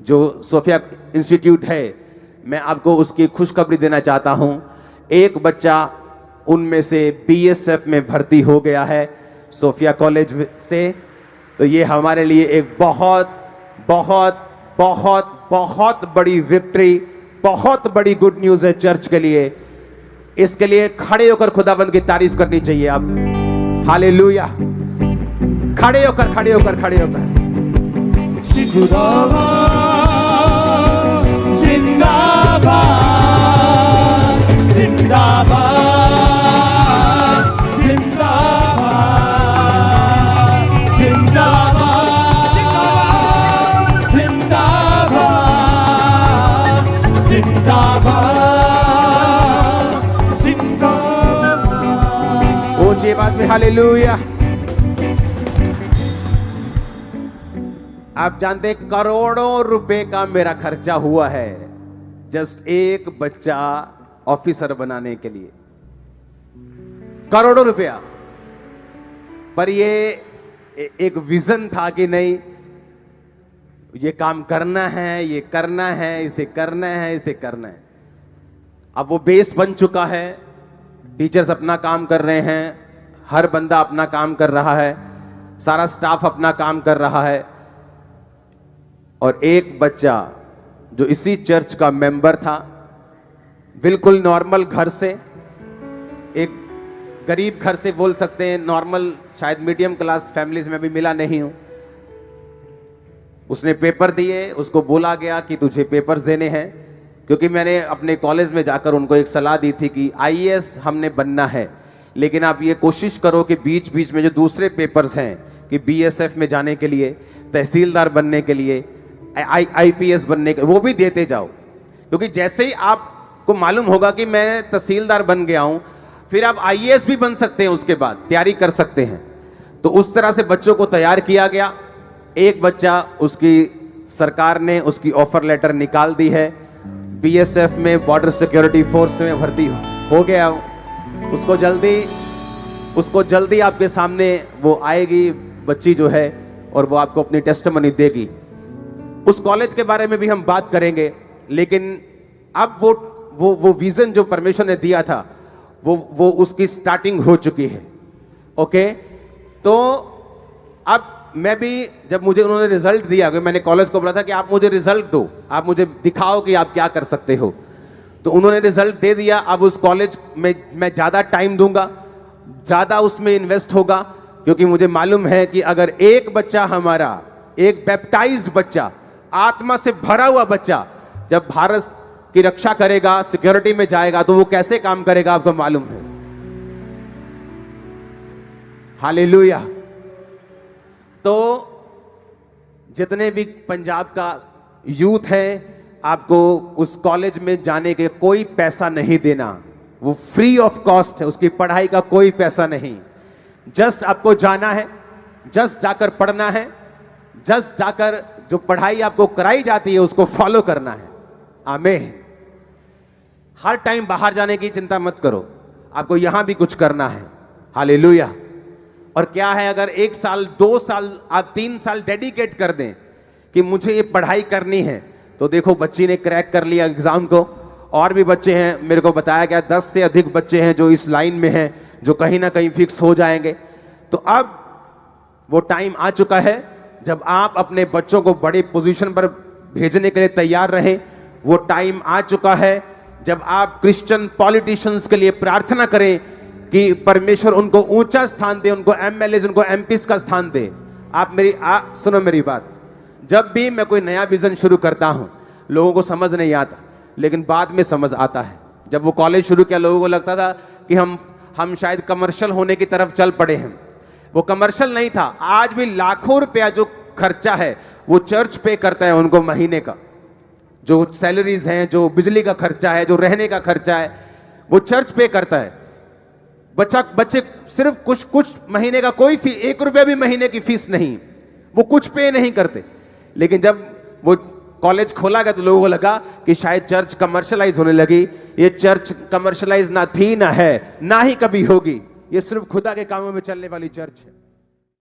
जो Sophia institute है, मैं आपको उसकी खुशखबरी देना चाहता हूं। एक बच्चा उनमें से बीएसएफ में भर्ती हो गया है सोफिया कॉलेज से। तो ये हमारे लिए एक बहुत बहुत बहुत बहुत बड़ी विक्ट्री, बहुत बड़ी गुड न्यूज़ है चर्च के लिए। इसके लिए खड़े होकर खुदावंद की तारीफ करनी चाहिए आप। हालेलुया। खड़े होकर खड़े होकर खड़े होकर जिंदाबाद जिंदाबाद जिंदाबाद जिंदाबाद जिंदाबाद जिंदाबाद जिंदाबाद। ऊंची आवाज में हालेलुया। आप जानते हैं करोड़ों रुपए का मेरा खर्चा हुआ है जस्ट एक बच्चा ऑफिसर बनाने के लिए, करोड़ों रुपया। पर ये एक विजन था कि नहीं, ये काम करना है, ये करना है, इसे करना है, इसे करना है। अब वो बेस बन चुका है, टीचर्स अपना काम कर रहे हैं, हर बंदा अपना काम कर रहा है, सारा स्टाफ अपना काम कर रहा है। और एक बच्चा जो इसी चर्च का मेंबर था, बिल्कुल नॉर्मल घर से, एक गरीब घर से बोल सकते हैं, नॉर्मल शायद मीडियम क्लास फैमिलीज में भी मिला नहीं हूं। उसने पेपर दिए, उसको बोला गया कि तुझे पेपर्स देने हैं, क्योंकि मैंने अपने कॉलेज में जाकर उनको एक सलाह दी थी कि आईएएस हमने बनना है, लेकिन आप ये कोशिश करो कि बीच बीच में जो दूसरे पेपर्स हैं कि बीएसएफ में जाने के लिए, तहसीलदार बनने के लिए, आईपीएस बनने के, वो भी देते जाओ। क्योंकि जैसे ही आपको मालूम होगा कि मैं तहसीलदार बन गया हूं, फिर आप आईएएस भी बन सकते हैं, उसके बाद तैयारी कर सकते हैं। तो उस तरह से बच्चों को तैयार किया गया। एक बच्चा, उसकी सरकार ने उसकी ऑफर लेटर निकाल दी है, बीएसएफ में, बॉर्डर सिक्योरिटी फोर्स में भर्ती हो गया। उसको जल्दी आपके सामने वो आएगी बच्ची जो है, और वो आपको अपनी टेस्टिमनी देगी। उस कॉलेज के बारे में भी हम बात करेंगे, लेकिन अब वो विजन जो परमेश्वर ने दिया था, वो उसकी स्टार्टिंग हो चुकी है। ओके, तो अब मैं भी, जब मुझे उन्होंने रिजल्ट दिया, मैंने कॉलेज को बोला था कि आप मुझे रिजल्ट दो, आप मुझे दिखाओ कि आप क्या कर सकते हो। तो उन्होंने रिजल्ट दे दिया। अब उस कॉलेज में मैं ज़्यादा टाइम दूंगा, ज़्यादा उसमें इन्वेस्ट होगा, क्योंकि मुझे मालूम है कि अगर एक बच्चा हमारा, एक बैप्टाइज्ड बच्चा, आत्मा से भरा हुआ बच्चा जब भारत की रक्षा करेगा, सिक्योरिटी में जाएगा, तो वो कैसे काम करेगा आपको मालूम है। हालेलुया। तो जितने भी पंजाब का यूथ है, आपको उस कॉलेज में जाने के कोई पैसा नहीं देना, वो फ्री ऑफ कॉस्ट है, उसकी पढ़ाई का कोई पैसा नहीं। जस्ट आपको जाना है, जस्ट जाकर पढ़ना है, जस्ट जाकर जो पढ़ाई आपको कराई जाती है उसको फॉलो करना है। आमीन। हर टाइम बाहर जाने की चिंता मत करो, आपको यहां भी कुछ करना है। हालेलुया। और क्या है, अगर 1 साल, 2 साल, आप 3 साल डेडिकेट कर दें कि मुझे ये पढ़ाई करनी है, तो देखो बच्ची ने क्रैक कर लिया एग्जाम को। और भी बच्चे हैं, मेरे को बताया गया 10 से अधिक बच्चे हैं जो इस लाइन में हैं, जो कहीं ना कहीं फिक्स हो जाएंगे। तो अब वो टाइम आ चुका है जब आप अपने बच्चों को बड़े पोजीशन पर भेजने के लिए तैयार रहें। वो टाइम आ चुका है जब आप क्रिश्चियन पॉलिटिशियंस के लिए प्रार्थना करें कि परमेश्वर उनको ऊंचा स्थान दे, उनको एमएलए, उनको एमपीस का स्थान दे। आप सुनो मेरी बात, जब भी मैं कोई नया विजन शुरू करता हूं, लोगों को समझ नहीं आता, लेकिन बाद में समझ आता है। जब वो कॉलेज शुरू किया, लोगों को लगता था कि हम शायद कमर्शियल होने की तरफ चल पड़े हैं। वो कमर्शियल नहीं था। आज भी लाखों रुपया जो खर्चा है वो चर्च पे करता है उनको महीने का। जो सैलरीज हैं, जो बिजली का खर्चा है, जो रहने का खर्चा है, वो चर्च पे करता है। बच्चे सिर्फ कुछ महीने का कोई फी, 1 रुपया भी महीने की फीस नहीं, वो कुछ पे नहीं करते। लेकिन जब वो कॉलेज खोला गया तो लोगों को लगा कि शायद चर्च कमर्शलाइज होने लगी। ये चर्च कमर्शलाइज ना थी, ना है, ना ही कभी होगी। ये सिर्फ खुदा के कामों में चलने वाली चर्च है।